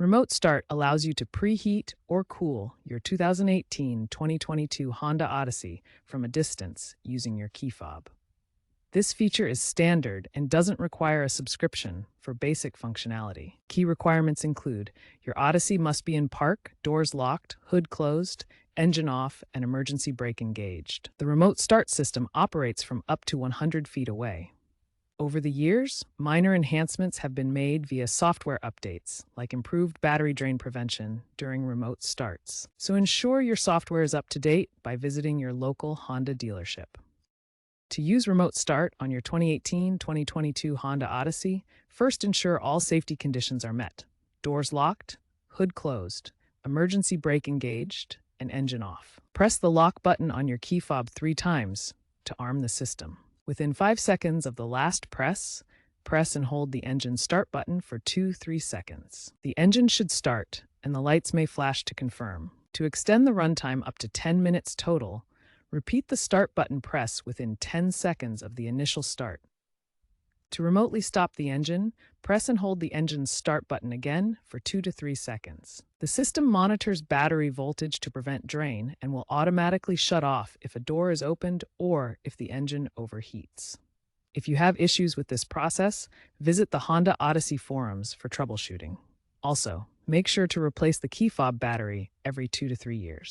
Remote Start allows you to preheat or cool your 2018-2022 Honda Odyssey from a distance using your key fob. This feature is standard and doesn't require a subscription for basic functionality. Key requirements include your Odyssey must be in park, doors locked, hood closed, engine off, and emergency brake engaged. The remote start system operates from up to 100 feet away. Over the years, minor enhancements have been made via software updates, like improved battery drain prevention during remote starts. So ensure your software is up to date by visiting your local Honda dealership. To use Remote Start on your 2018-2022 Honda Odyssey, first ensure all safety conditions are met: doors locked, hood closed, emergency brake engaged, and engine off. Press the lock button on your key fob 3 times to arm the system. Within 5 seconds of the last press, press and hold the engine start button for 2-3 seconds. The engine should start, and the lights may flash to confirm. To extend the runtime up to 10 minutes total, repeat the start button press within 10 seconds of the initial start. To remotely stop the engine, press and hold the engine's start button again for 2 to 3 seconds. The system monitors battery voltage to prevent drain and will automatically shut off if a door is opened or if the engine overheats. If you have issues with this process, visit the Honda Odyssey forums for troubleshooting. Also, make sure to replace the key fob battery every 2 to 3 years.